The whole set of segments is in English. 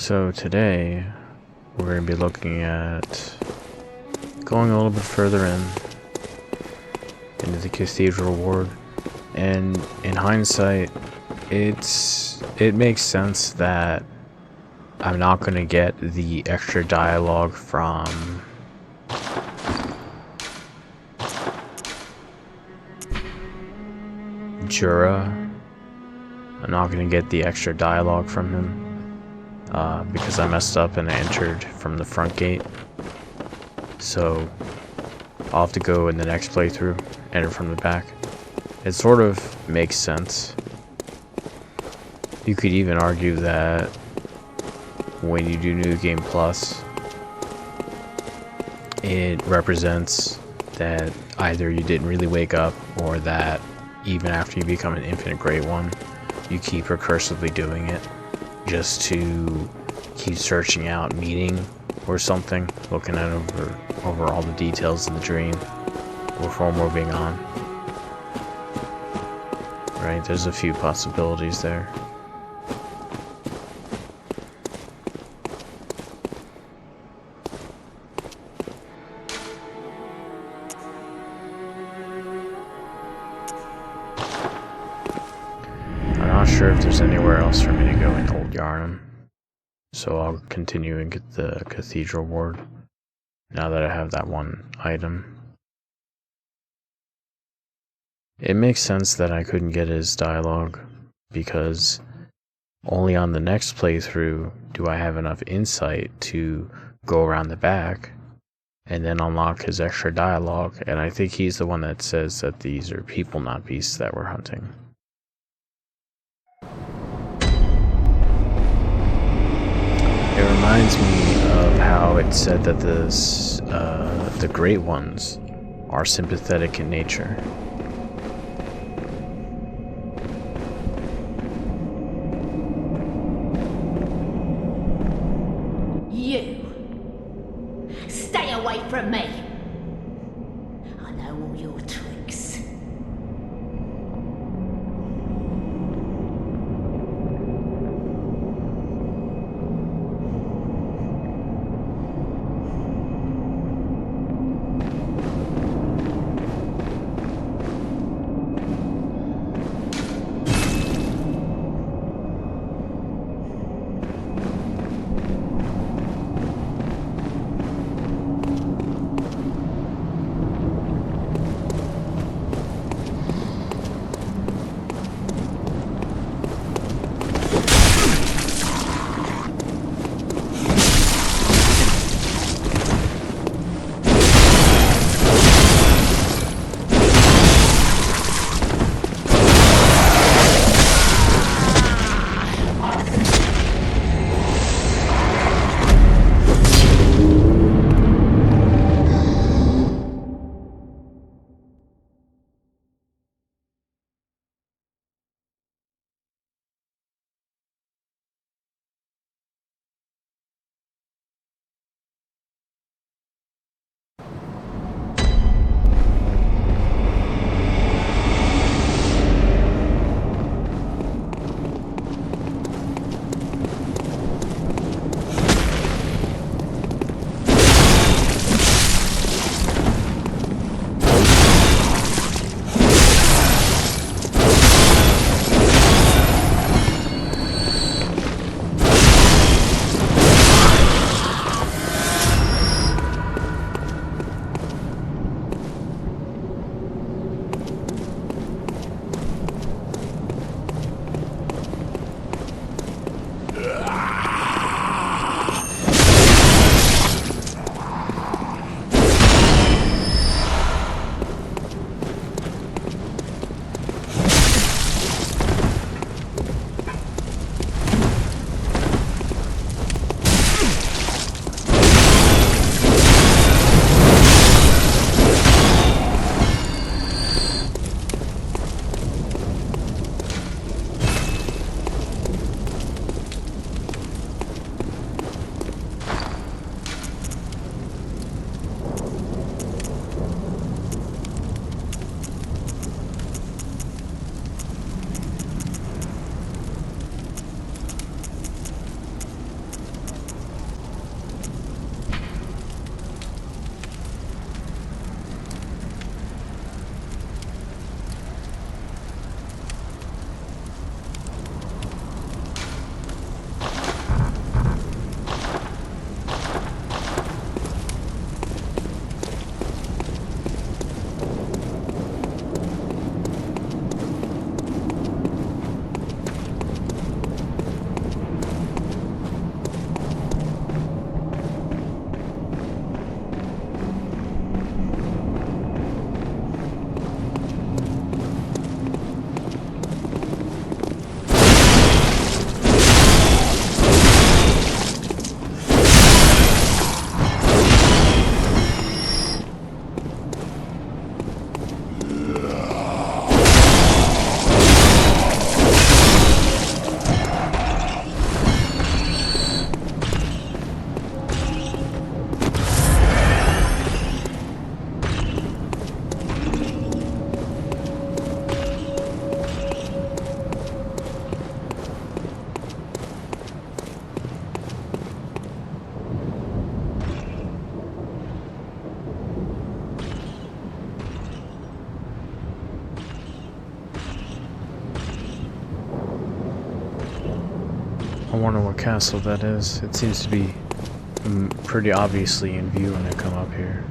So today we're going to be looking at going a little bit further into the Cathedral Ward, and in hindsight it makes sense that I'm not going to get the extra dialogue from Jura. I'm not going to get the extra dialogue from him because I messed up and I entered from the front gate. So I'll have to go in the next playthrough, enter from the back. It sort of makes sense. You could even argue that when you do New Game Plus, it represents that either you didn't really wake up, or that even after you become an Infinite Great One, you keep recursively doing it just to keep searching out meaning or something, looking at over all the details of the dream before moving on. Right, there's a few possibilities there. I'm not sure if there's anywhere else for me to go in Old Yarnum, so I'll continue and get the Cathedral Ward now that I have that one item. It makes sense that I couldn't get his dialogue, because only on the next playthrough do I have enough insight to go around the back and then unlock his extra dialogue, and I think he's the one that says that these are people, not beasts, that we're hunting. It reminds me of how it said that the Great Ones are sympathetic in nature. You! Stay away from me! I know all your tricks. I wonder what castle that is. It seems to be pretty obviously in view when I come up here.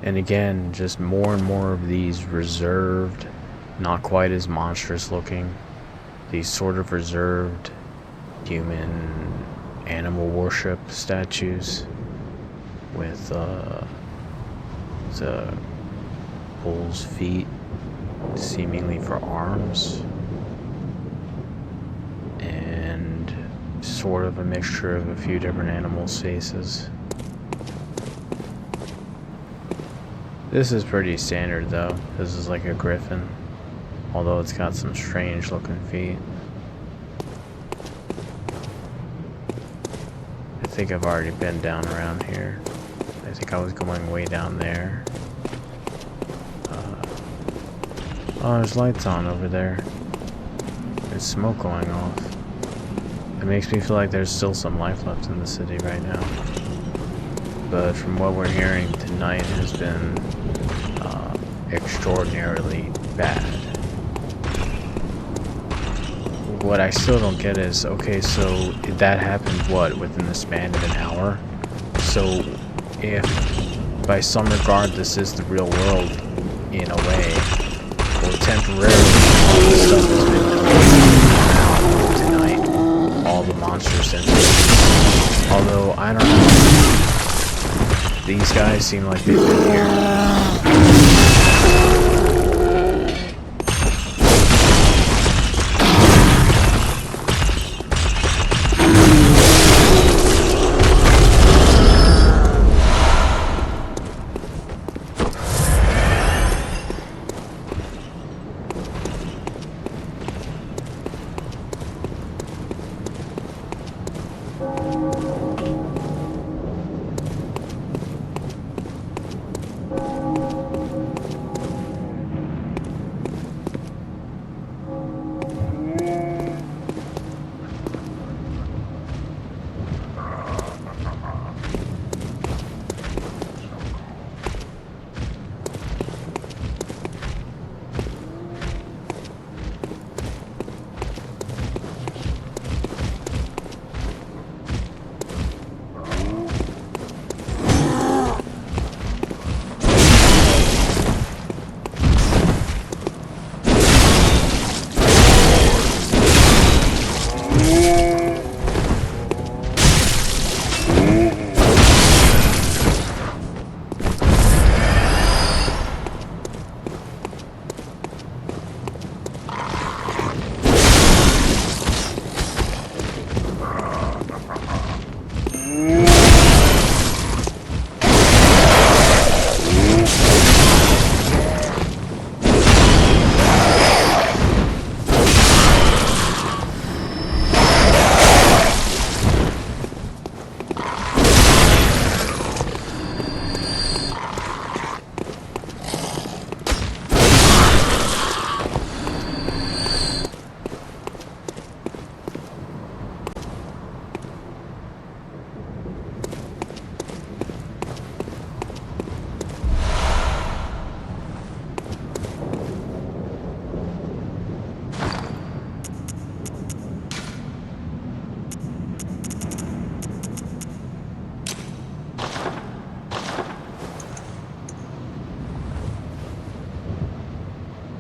And again, just more and more of these reserved, not quite as monstrous looking, these sort of reserved human animal worship statues with the bull's feet seemingly for arms, and sort of a mixture of a few different animals' faces. This is pretty standard though. This is like a griffin, although it's got some strange looking feet. I think I've already been down around here. I think I was going way down there. Oh, there's lights on over there. There's smoke going off. It makes me feel like there's still some life left in the city right now. But from what we're hearing, tonight has been extraordinarily bad. What I still don't get is, okay, so that happened, what, within the span of an hour? So if by some regard this is the real world in a way, or temporarily all the stuff has been done tonight, all the monsters and although I don't know, these guys seem like they've been here.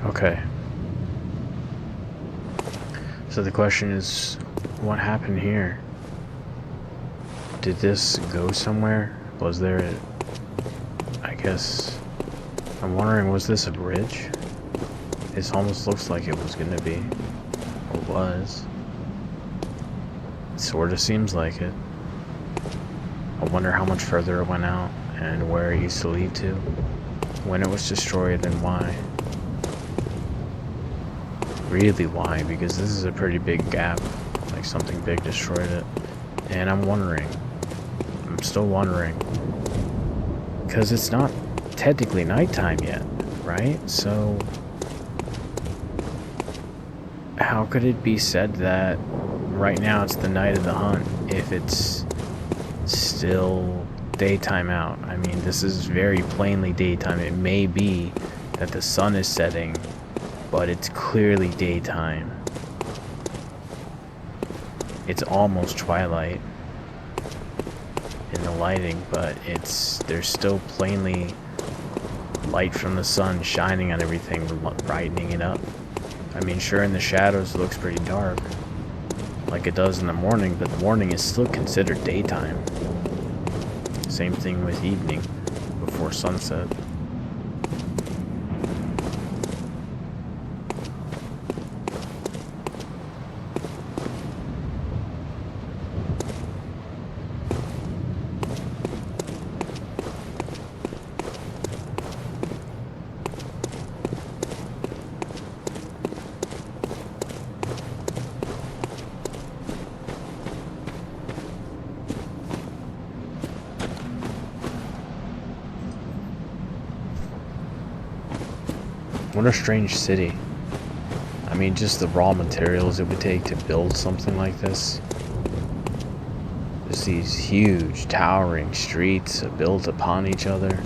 Okay. So the question is, what happened here? Did this go somewhere? Was there I guess, I'm wondering, was this a bridge? It almost looks like it was gonna be, or was. It sorta seems like it. I wonder how much further it went out, and where it used to lead to, when it was destroyed, and why. Really why, because this is a pretty big gap, like something big destroyed it. And I'm still wondering, because it's not technically nighttime yet, right? So how could it be said that right now it's the night of the hunt if it's still daytime out? I mean, this is very plainly daytime. It may be that the sun is setting but it's clearly daytime. It's almost twilight in the lighting, but there's still plainly light from the sun shining on everything, brightening it up. I mean, sure, in the shadows it looks pretty dark, like it does in the morning, but the morning is still considered daytime. Same thing with evening, before sunset. What a strange city. I mean, just the raw materials it would take to build something like this. Just these huge, towering streets built upon each other.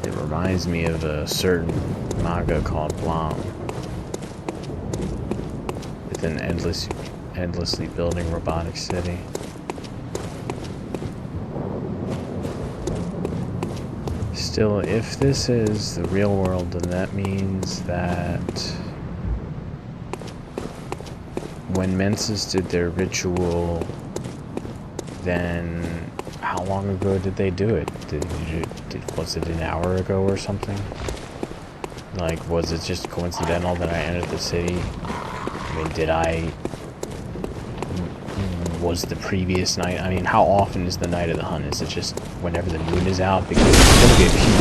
It reminds me of a certain manga called Bloodborne, with an endlessly building robotic city. Still, if this is the real world, then that means that when Menses did their ritual, then how long ago did they do it? Was it an hour ago or something? Like, was it just coincidental that I entered the city? I mean, was the previous night? I mean, how often is the night of the hunt? Is it just whenever the moon is out? Because it's going to be a few.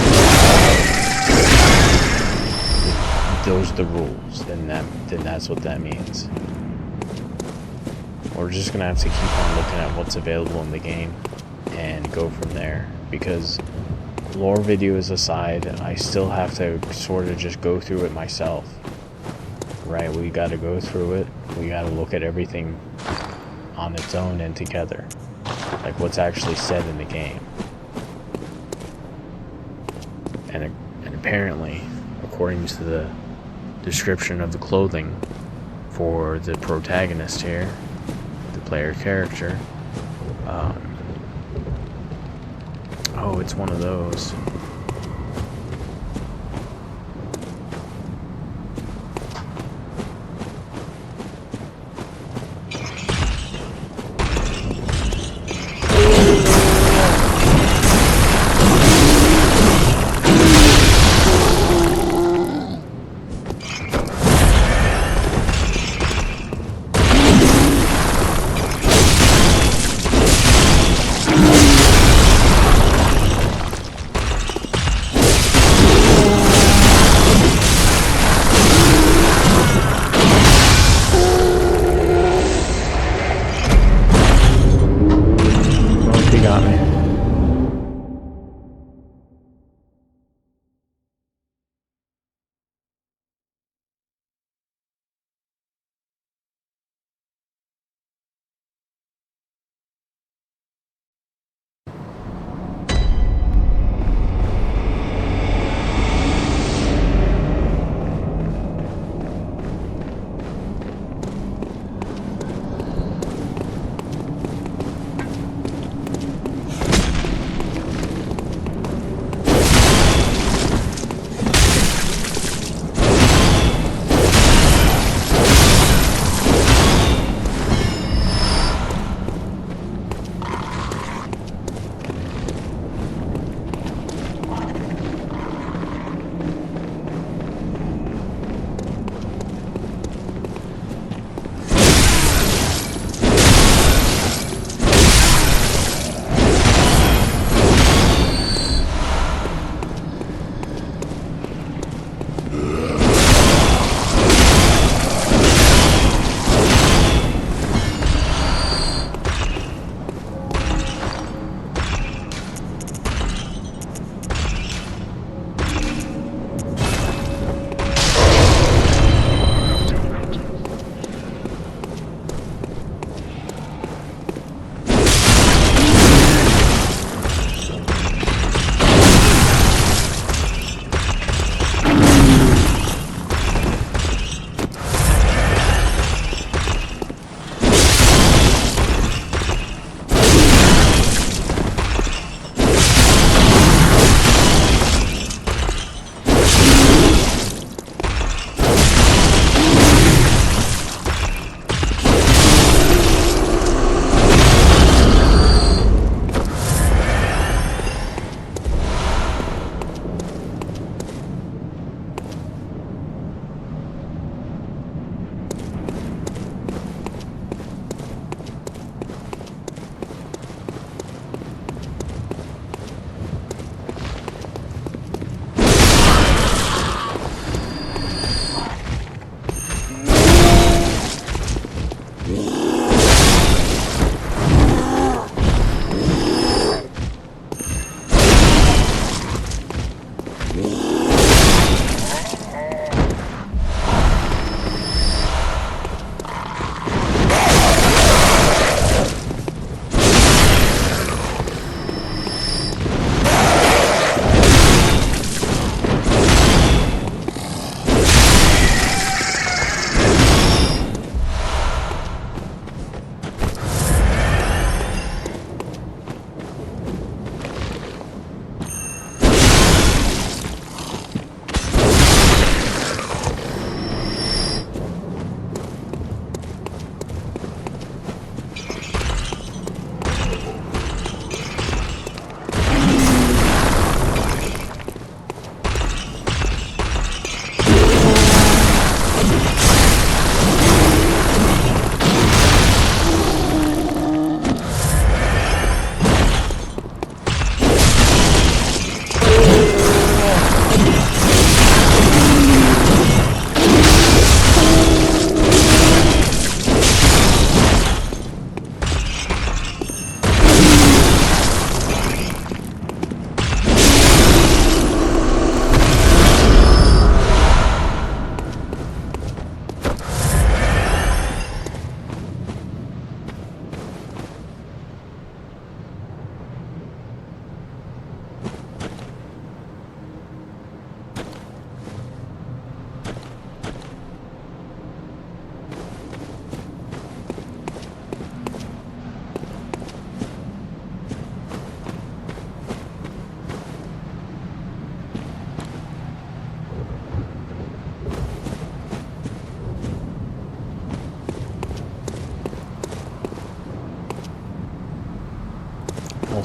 If those are the rules, then that's what that means. We're just going to have to keep on looking at what's available in the game and go from there. Because lore videos aside, I still have to sort of just go through it myself. Right? We got to go through it. We got to look at everything on its own and together, like what's actually said in the game. And apparently, according to the description of the clothing for the protagonist here, the player character, oh, it's one of those.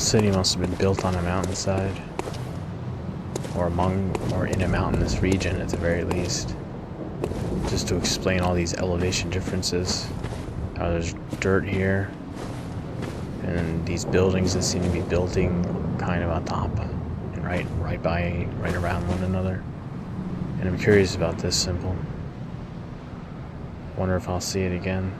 city must have been built on a mountainside. Or in a mountainous region at the very least. Just to explain all these elevation differences. How there's dirt here. And these buildings that seem to be building kind of on top. And right around one another. And I'm curious about this symbol. Wonder if I'll see it again.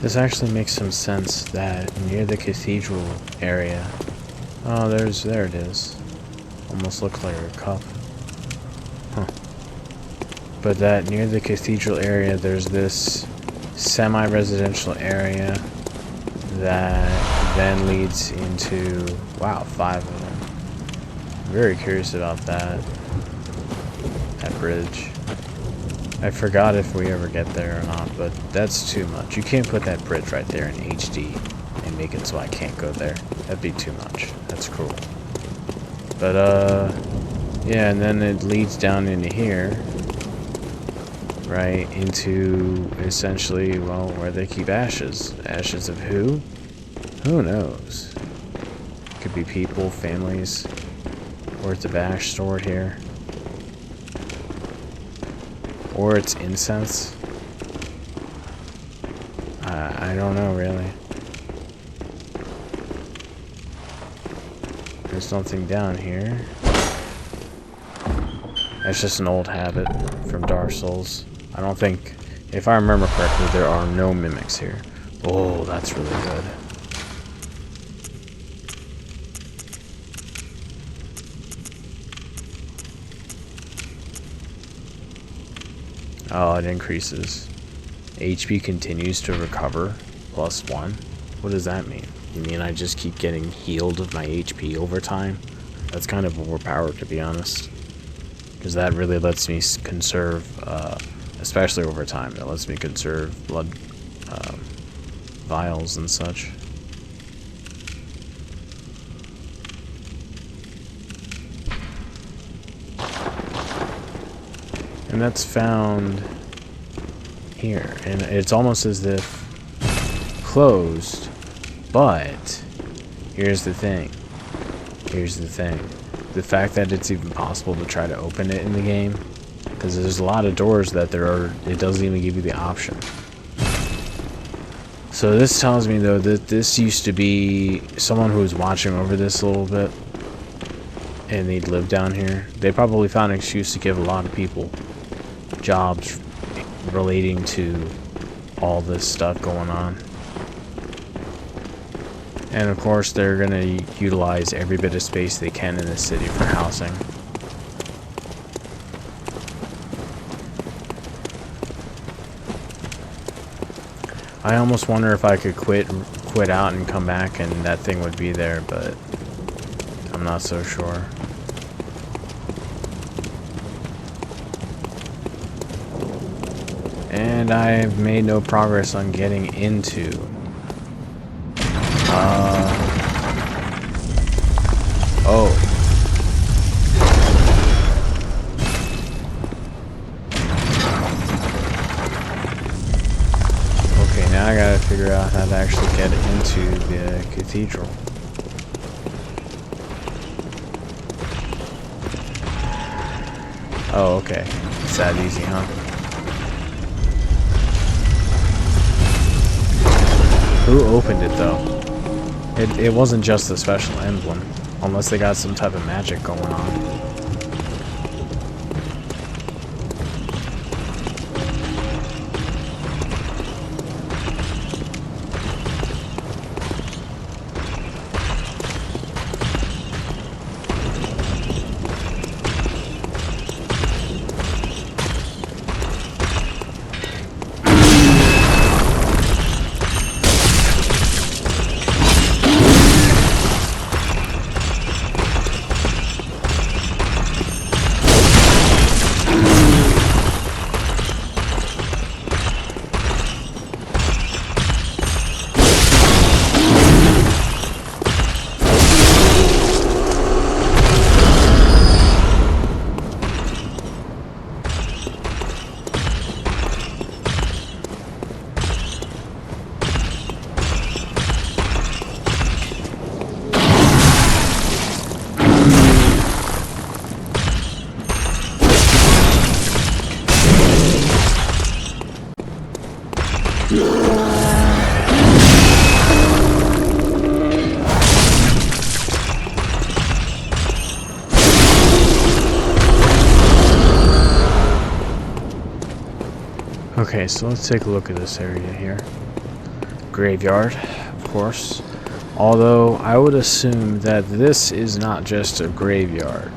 This actually makes some sense that near the cathedral area. Oh, there it is. Almost looks like a cup. Huh. But that near the cathedral area, there's this semi-residential area that then leads into, wow, 5 of them. Very curious about that bridge. I forgot if we ever get there or not, but that's too much. You can't put that bridge right there in HD and make it so I can't go there. That'd be too much. That's cruel. But, yeah, and then it leads down into here. Right, into, essentially, well, where they keep ashes. Ashes of who? Who knows? Could be people, families, worth of ash stored here. Or it's incense. I don't know, really. There's nothing down here. That's just an old habit from Dark Souls. I don't think, if I remember correctly, there are no mimics here. Oh, that's really good. Oh, it increases. HP continues to recover +1. What does that mean? You mean I just keep getting healed of my HP over time? That's kind of overpowered, to be honest. Because that really lets me conserve, especially over time, that lets me conserve blood vials and such. And that's found here. And it's almost as if closed, but here's the thing. The fact that it's even possible to try to open it in the game, because there's a lot of doors that it doesn't even give you the option. So this tells me, though, that this used to be someone who was watching over this a little bit, and they'd live down here. They probably found an excuse to give a lot of people jobs relating to all this stuff going on. And of course, they're going to utilize every bit of space they can in the city for housing. I almost wonder if I could quit out and come back and that thing would be there, but I'm not so sure. And I've made no progress on getting into. Oh. Okay, now I gotta figure out how to actually get into the cathedral. Oh, okay. It's that easy, huh? Who opened it, though? It wasn't just a special emblem, unless they got some type of magic going on. Okay, so let's take a look at this area here. Graveyard, of course. Although, I would assume that this is not just a graveyard.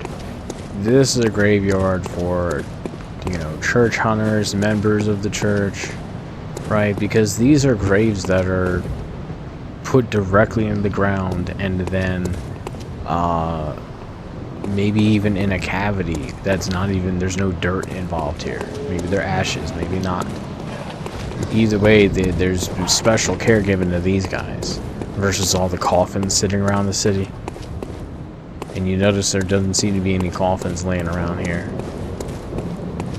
This is a graveyard for, you know, church hunters, members of the church, right? Because these are graves that are put directly in the ground and then, maybe even in a cavity that's not even, there's no dirt involved here. Maybe they're ashes, maybe not. Either way, there's special care given to these guys versus all the coffins sitting around the city. And you notice there doesn't seem to be any coffins laying around here.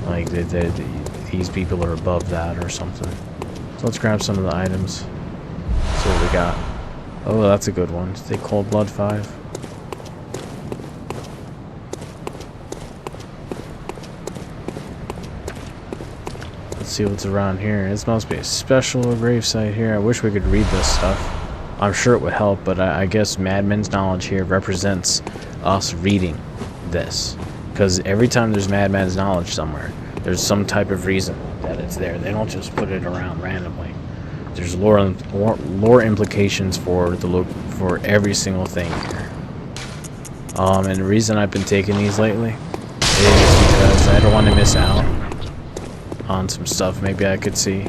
Like, these people are above that or something. So let's grab some of the items. See what we got. Oh, that's a good one. Take Cold Blood 5. Let's see what's around here. This must be a special gravesite here. I wish we could read this stuff. I'm sure it would help, but I guess Madmen's knowledge here represents us reading this. Because every time there's Madmen's knowledge somewhere, there's some type of reason that it's there. They don't just put it around randomly. There's lore implications for every single thing here. And the reason I've been taking these lately is because I don't want to miss out on some stuff maybe I could see.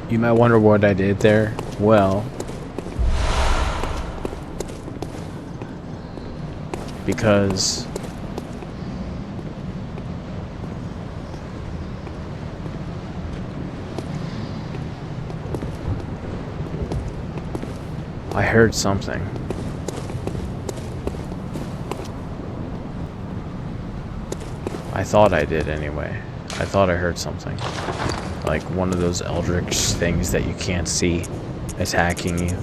You might wonder what I did there. Well, because I heard something. I thought I did anyway. I thought I heard something. Like one of those Eldritch things that you can't see attacking you.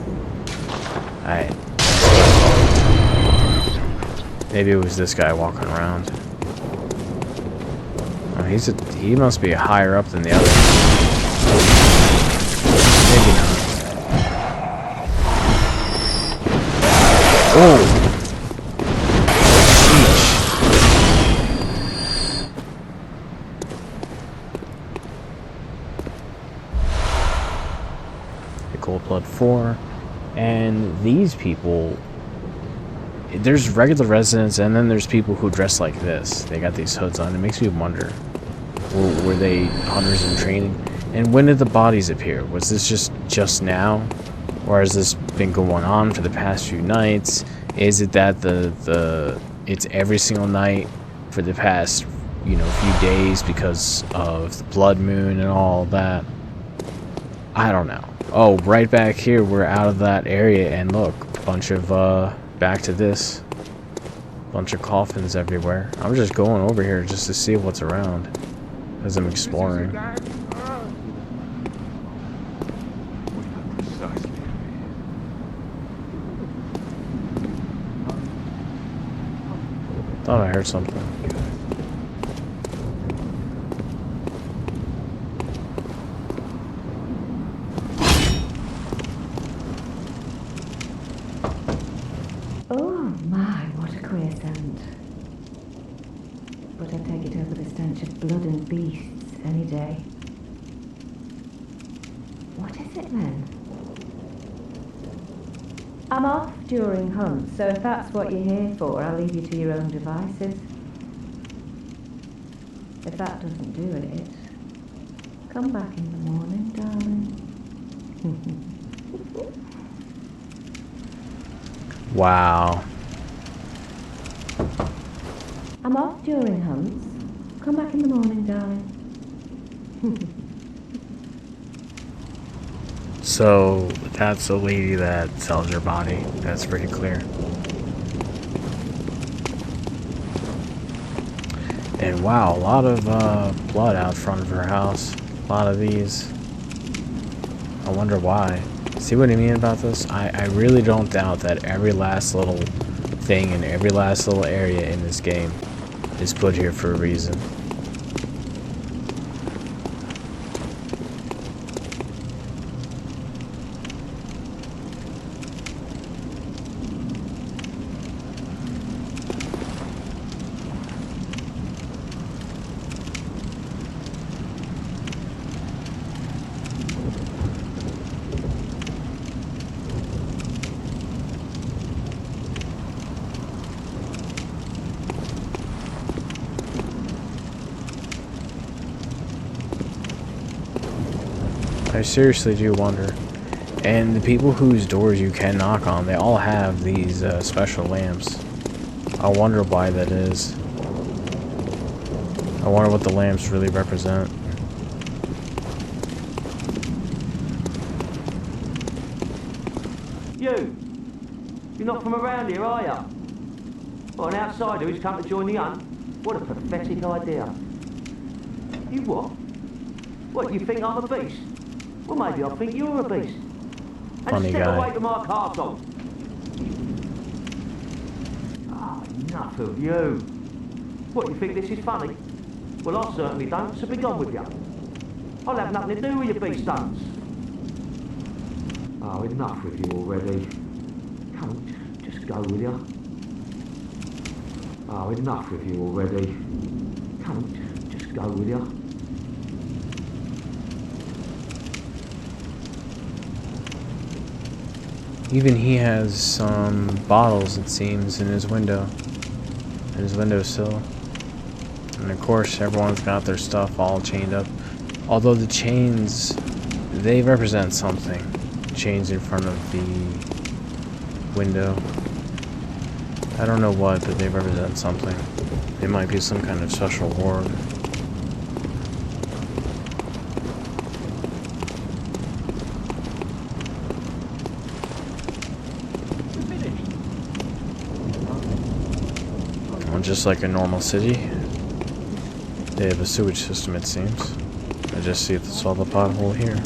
Maybe it was this guy walking around. Oh, he must be higher up than the other. Maybe not. Oh! Cold Blood 4, and these people, there's regular residents and then there's people who dress like this. They got these hoods on. It makes me wonder, were they hunters in training? And when did the bodies appear? Was this just now, or has this been going on for the past few nights? Is it that it's every single night for the past, you know, few days because of the blood moon and all that? I don't know. Oh, right back here, we're out of that area, and look, a bunch of, back to this. Bunch of coffins everywhere. I'm just going over here just to see what's around as I'm exploring. Thought I heard something. But I take it over the stench of blood and beasts any day. What is it then? I'm off during hunts, so if that's what you're here for, I'll leave you to your own devices. If that doesn't do it, come back in the morning, darling. Wow. I'm off during hunts. Come back in the morning, darling. So, that's a lady that sells her body. That's pretty clear. And wow, a lot of blood out front of her house. A lot of these. I wonder why. See what I mean about this? I really don't doubt that every last little thing and every last little area in this game is put here for a reason. I seriously do wonder. And the people whose doors you can knock on, they all have these special lamps. I wonder why that is. I wonder what the lamps really represent. You're not from around here, are you? Well, an outsider who's come to join the hunt? What a pathetic idea. You what? What, you think I'm a beast? Well, maybe I think you're a beast. And Funny step guy. away from our castle. Oh, enough of you. What, you think this is funny? Well, I certainly don't, so be gone with you. I'll have nothing to do with your beast stunts. Oh, enough with you already. Come on, just go with you. Oh, enough with you already. Come on, just go with you. Even he has some bottles, it seems, in his window. In his windowsill. And of course, everyone's got their stuff all chained up. Although the chains, they represent something. Chains in front of the window. I don't know what, but they represent something. It might be some kind of special ward. Well, just like a normal city, they have a sewage system, it seems. I just see if it's all the pothole here.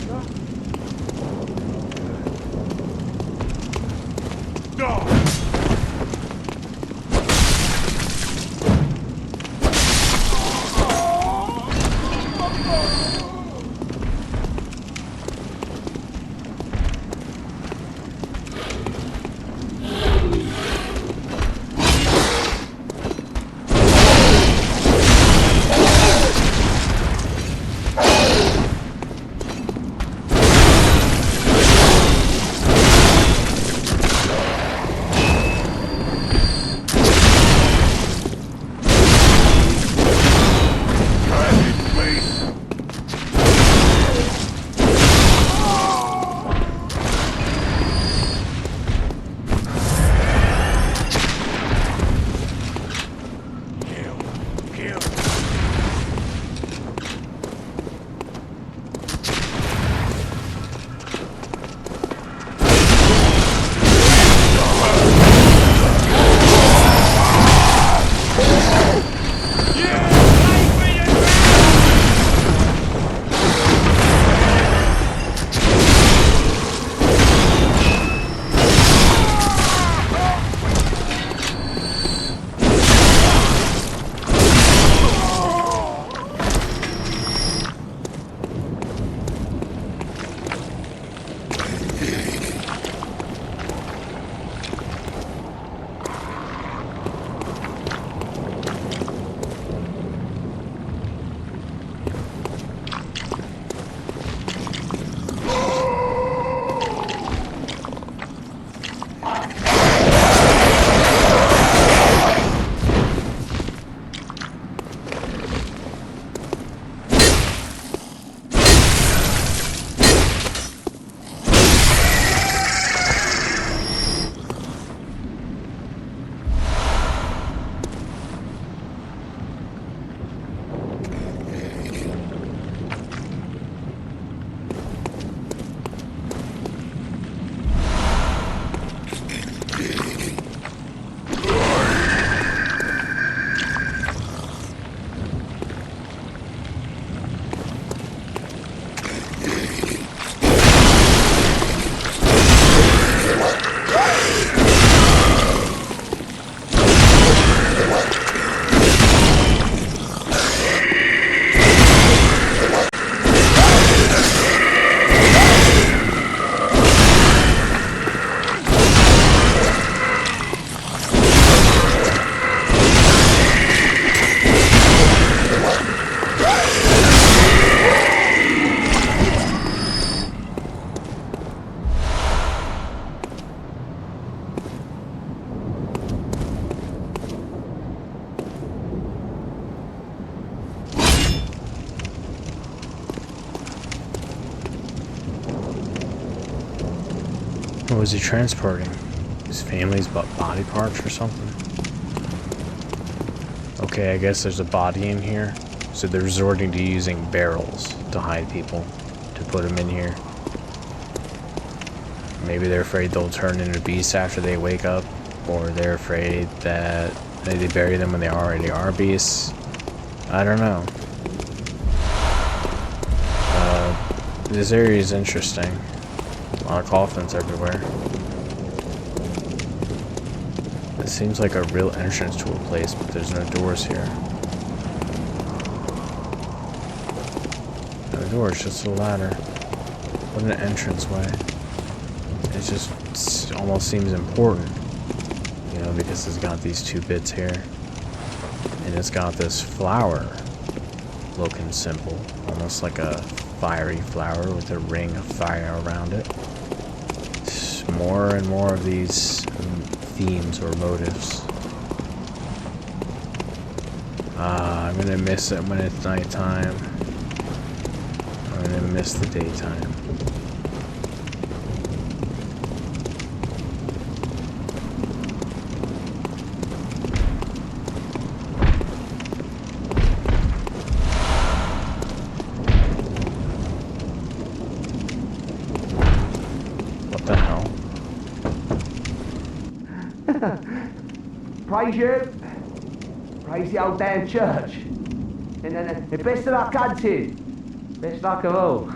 was he transporting? His family's body parts or something? Okay, I guess there's a body in here. So they're resorting to using barrels to hide people, to put them in here. Maybe they're afraid they'll turn into beasts after they wake up, or they're afraid that they bury them when they already are beasts. I don't know. This area is interesting. A lot of coffins everywhere. It seems like a real entrance to a place, but there's no doors here. No doors, just a ladder. What an entranceway. It just almost seems important, you know, because it's got these two bits here. And it's got this flower looking symbol, almost like a fiery flower with a ring of fire around it. It's more and more of these themes or motives. I'm gonna miss it when it's nighttime. I'm gonna miss the daytime. What the hell? Praise you. Praise the old damn church. And best of luck hunting. Best luck of all.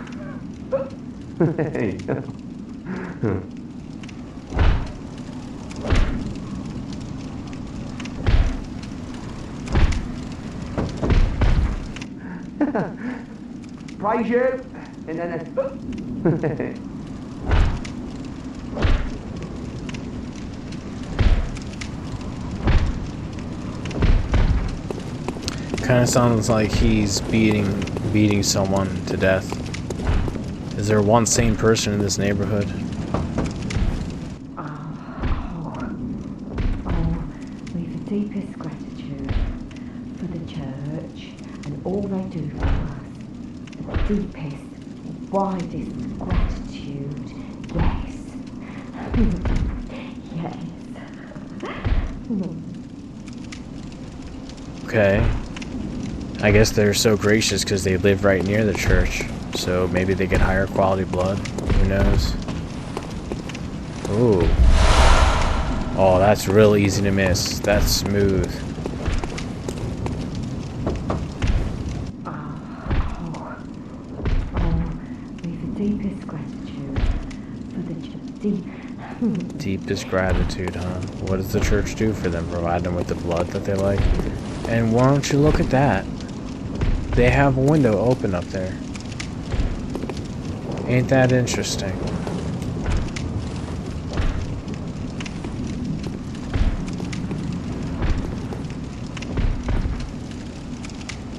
Praise you. And Kind of sounds like he's beating someone to death. Is there one sane person in this neighborhood? We've the deepest gratitude for the church and all they do for us. The deepest, widest gratitude. Yes. Yes. Okay. I guess they're so gracious because they live right near the church. So maybe they get higher quality blood. Who knows? Ooh. Oh, that's real easy to miss. That's smooth. We've the deepest gratitude for the Deepest gratitude, huh? What does the church do for them? Provide them with the blood that they like? And why don't you look at that? They have a window open up there. Ain't that interesting?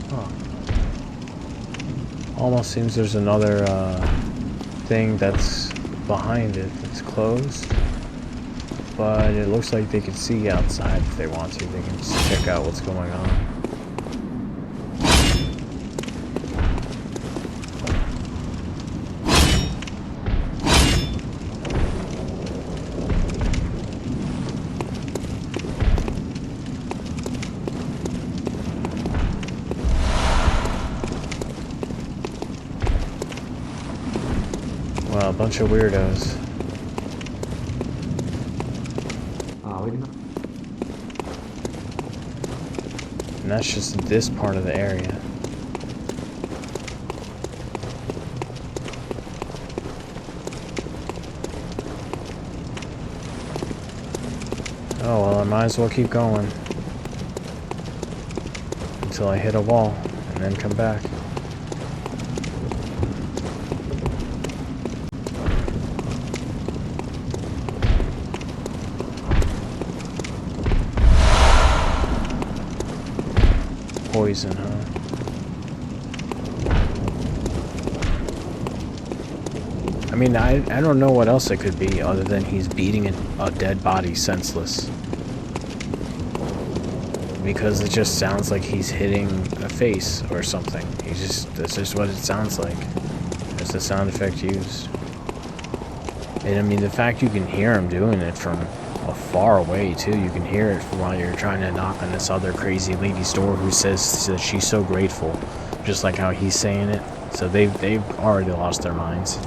Huh. Almost seems there's another thing that's behind it that's closed. But it looks like they can see outside if they want to. They can just check out what's going on. Well, a bunch of weirdos. And that's just this part of the area. Oh, well, I might as well keep going until I hit a wall and then come back. Poison, huh? I mean, I don't know what else it could be other than he's beating a dead body senseless. Because it just sounds like he's hitting a face or something. That's just what it sounds like. That's the sound effect used. And I mean, the fact you can hear him doing it from far away too. You can hear it while you're trying to knock on this other crazy lady's door who says that she's so grateful, just like how he's saying it. So they've already lost their minds.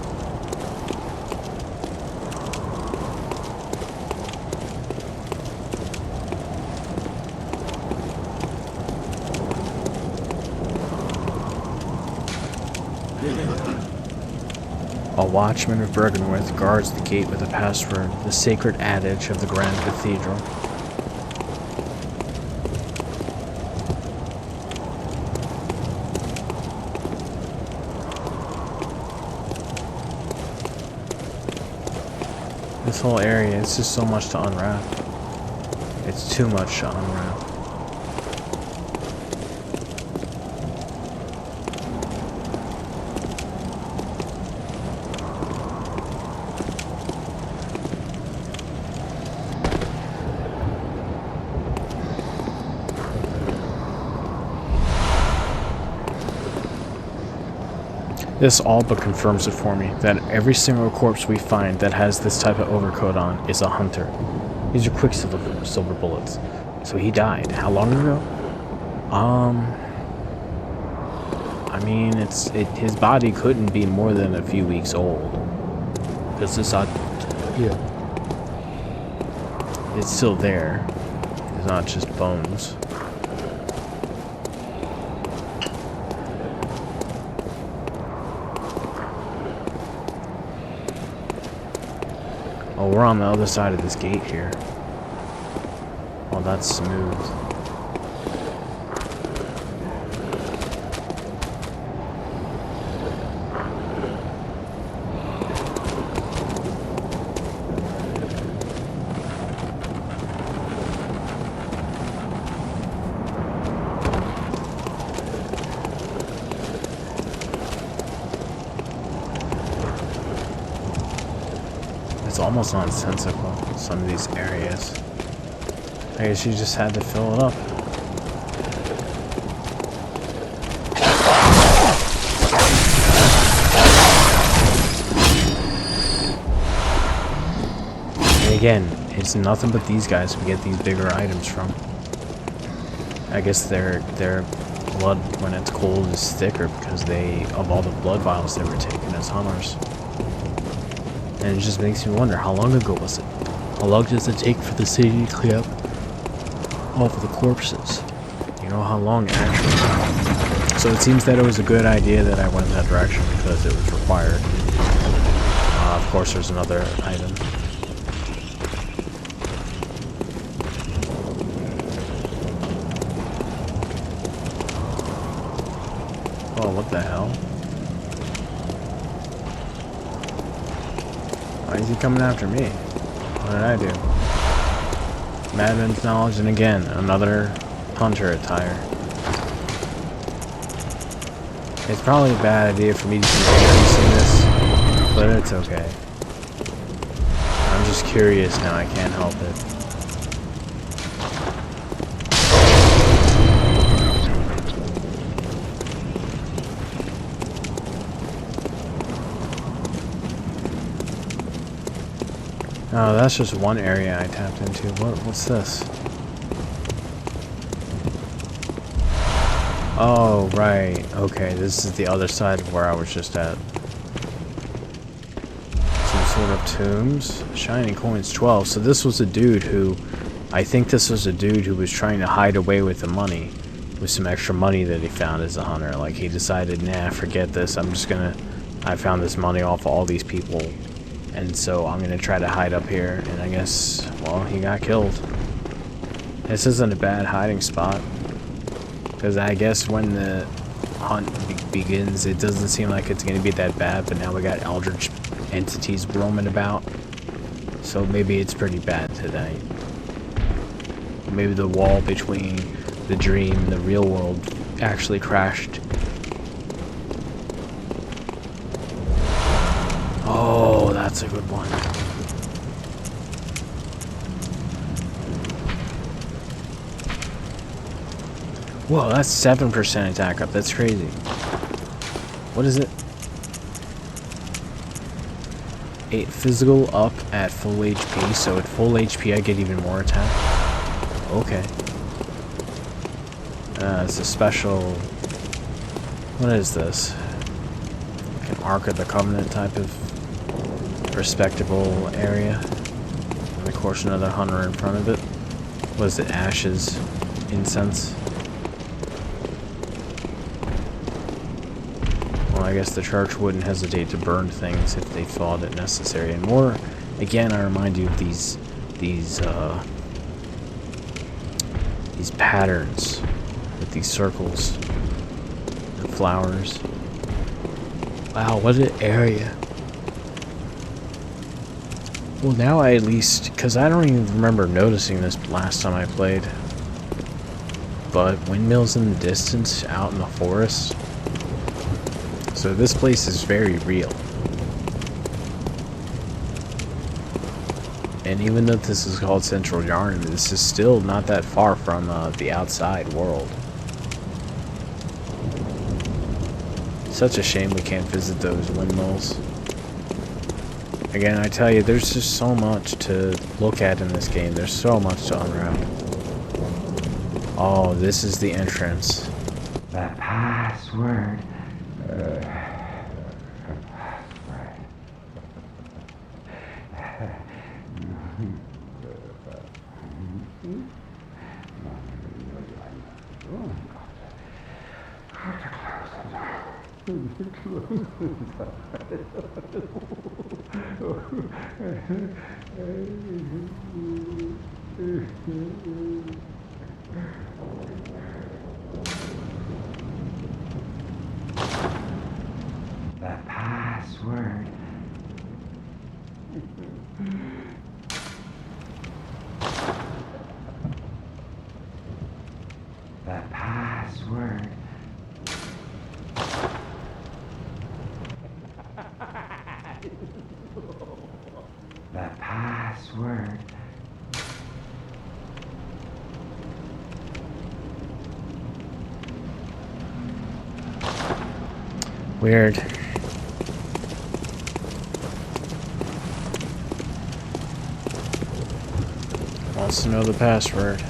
A watchman of Bergenworth guards the gate with a password, the sacred adage of the Grand Cathedral. This whole area, it's just so much to unwrap. It's too much to unwrap. This all but confirms it for me, that every single corpse we find that has this type of overcoat on is a hunter. These are quicksilver bullets. So he died. How long ago? I mean, his body couldn't be more than a few weeks old. Because it's still there. It's not just bones. Oh, we're on the other side of this gate here. Oh, that's smooth. It's almost nonsensical, some of these areas. I guess you just had to fill it up. And again, it's nothing but these guys we get these bigger items from. I guess their blood when it's cold is thicker because of all the blood vials they were taking as hunters. And it just makes me wonder, how long ago was it? How long does it take for the city to clear up all of the corpses? You know, how long actually? So it seems that it was a good idea that I went in that direction because it was required. Of course, there's another item. Oh, what the hell? Why is he coming after me? What did I do? Madman's knowledge, and again, another hunter attire. It's probably a bad idea for me to keep increasing this, but it's okay. I'm just curious now, I can't help it. Oh, that's just one area I tapped into. What's this? Oh, right. Okay, this is the other side of where I was just at. Some sort of tombs. Shining coins 12. So this was a dude who... I think this was a dude who was trying to hide away with the money. With some extra money that he found as a hunter. Like, he decided, nah, forget this. I'm just gonna... I found this money off of all these people. And so I'm going to try to hide up here, and I guess, well, he got killed. This isn't a bad hiding spot, because I guess when the hunt begins, it doesn't seem like it's going to be that bad, but now we got Eldritch entities roaming about, so maybe it's pretty bad tonight. Maybe the wall between the dream and the real world actually crashed. Oh, that's a good one. Whoa, that's 7% attack up. That's crazy. What is it? physical up at full HP, so at full HP I get even more attack. Okay. It's a special... What is this? Like an Ark of the Covenant type of respectable area. And of course another hunter in front of it. What is it? Ashes? Incense? Well, I guess the church wouldn't hesitate to burn things if they thought it necessary. And more, again, I remind you of these patterns with these circles and flowers. Wow, what an area. Well, now I at least, because I don't even remember noticing this last time I played, but windmills in the distance out in the forest. So this place is very real. And even though this is called Central Yarn, this is still not that far from the outside world. Such a shame we can't visit those windmills. Again, I tell you, there's just so much to look at in this game. There's so much to unwrap. Oh, this is the entrance. The password. The password. The password. The password. Weird. Wants to know the password.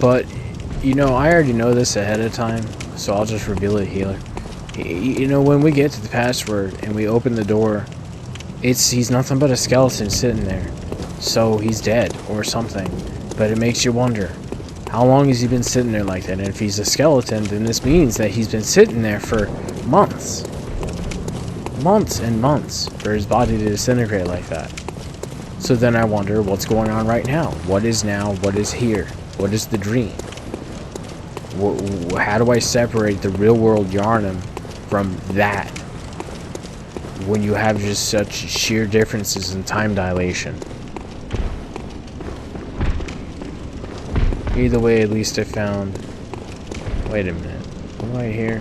But, you know, I already know this ahead of time, so I'll just reveal it here. You know, when we get to the password and we open the door, he's nothing but a skeleton sitting there. So he's dead or something. But it makes you wonder, how long has he been sitting there like that? And if he's a skeleton, then this means that he's been sitting there for months. Months and months for his body to disintegrate like that. So then I wonder what's going on right now. What is now? What is here? What is the dream? How do I separate the real world Yarnum from that when you have just such sheer differences in time dilation? Either way, at least I found... Wait a minute. What do I hear?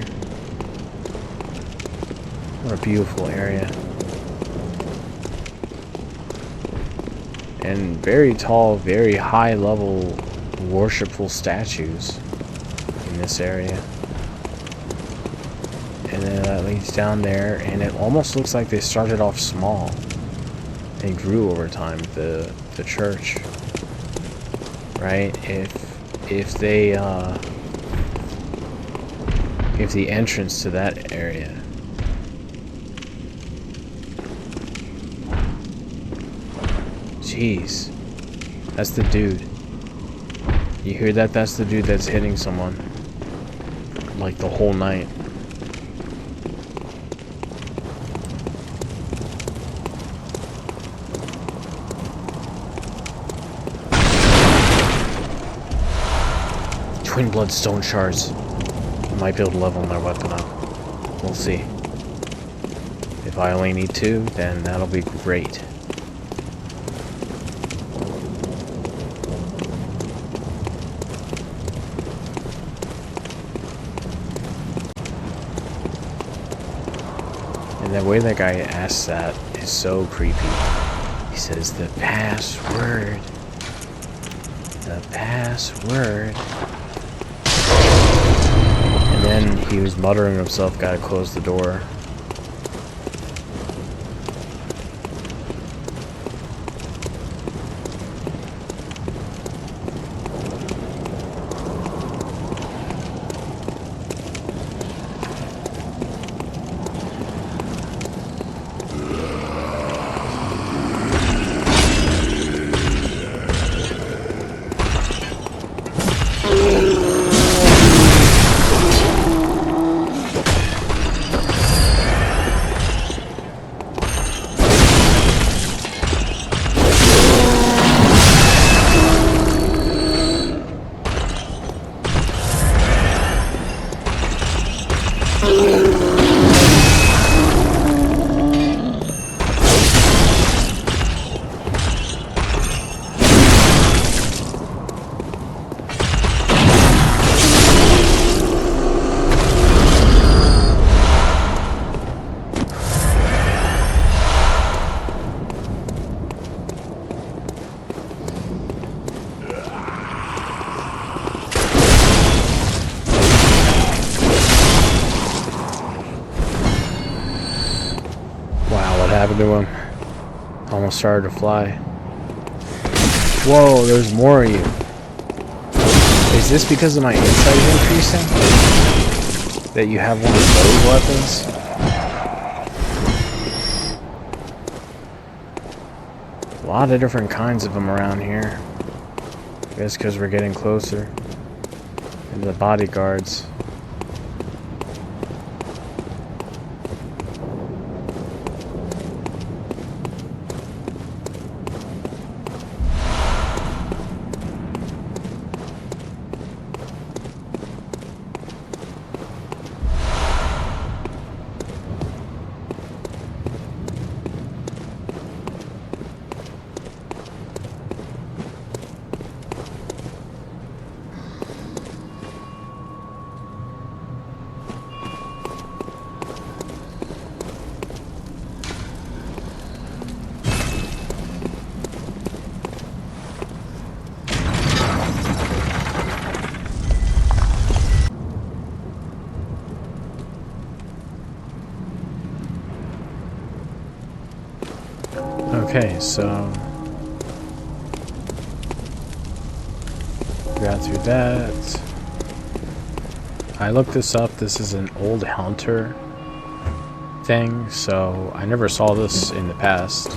What a beautiful area. And very tall, very high level worshipful statues in this area. And then that leads down there, and it almost looks like they started off small and grew over time, the church. Right? If the entrance to that area Jeez. That's the dude. You hear that? That's the dude that's hitting someone. Like the whole night. Twin blood stone shards. I might be able to level my weapon up. We'll see. If I only need 2, then that'll be great. And the way that guy asks that is so creepy. He says, the password. The password. And then he was muttering to himself, gotta close the door. happened to him? Almost started to fly. Whoa, there's more of you. Is this because of my insight increasing? That you have one of those weapons? A lot of different kinds of them around here. I guess because we're getting closer. And the bodyguards. Okay, so got through that. I looked this up. This is an old hunter thing, so I never saw this in the past.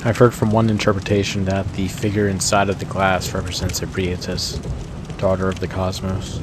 I've heard from one interpretation that the figure inside of the glass represents a Briatis, daughter of the cosmos.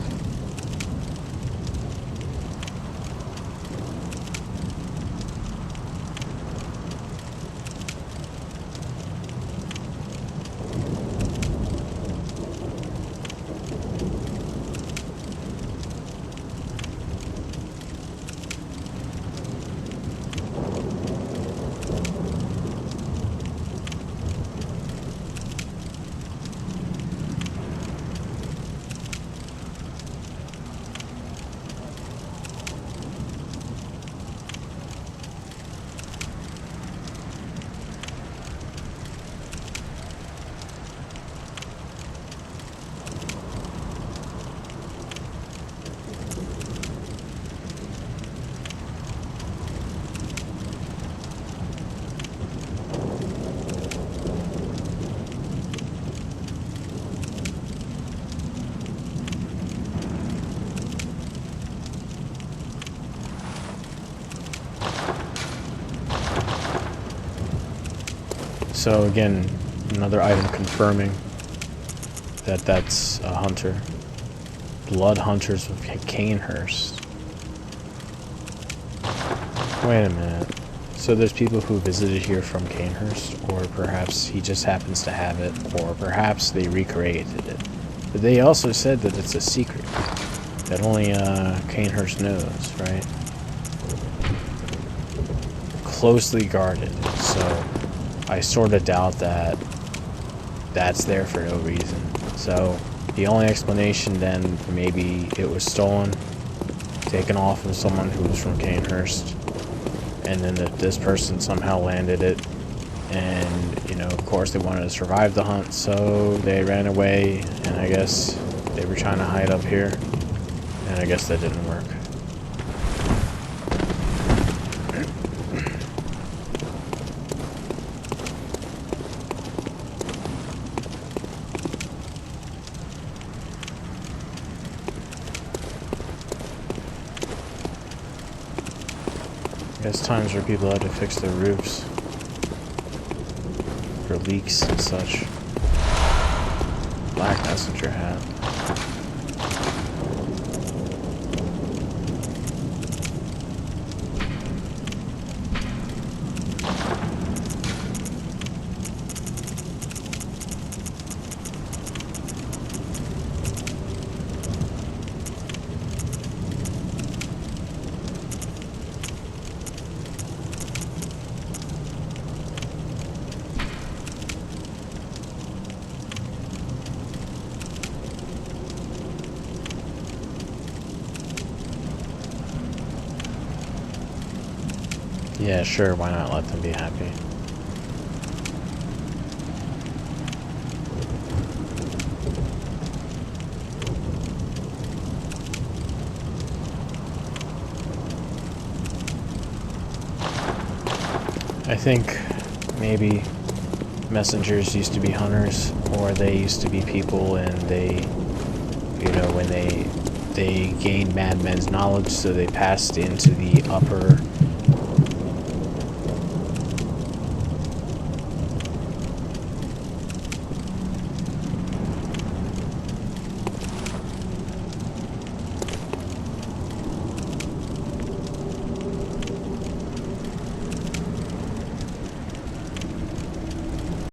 So again, another item confirming that that's a hunter. Blood hunters of Canehurst. Wait a minute. So there's people who visited here from Canehurst, or perhaps he just happens to have it, or perhaps they recreated it. But they also said that it's a secret that only Canehurst knows, right? Closely guarded, so I sort of doubt that that's there for no reason. So the only explanation then, maybe it was stolen, taken off of someone who was from Canehurst, and then that this person somehow landed it, and you know, of course they wanted to survive the hunt, so they ran away, and I guess they were trying to hide up here, and I guess that didn't work. There's times where people had to fix their roofs for leaks and such. Black messenger hat. Yeah, sure, why not let them be happy? I think maybe messengers used to be hunters, or they used to be people, and they, you know, when they gained madmen's knowledge, so they passed into the upper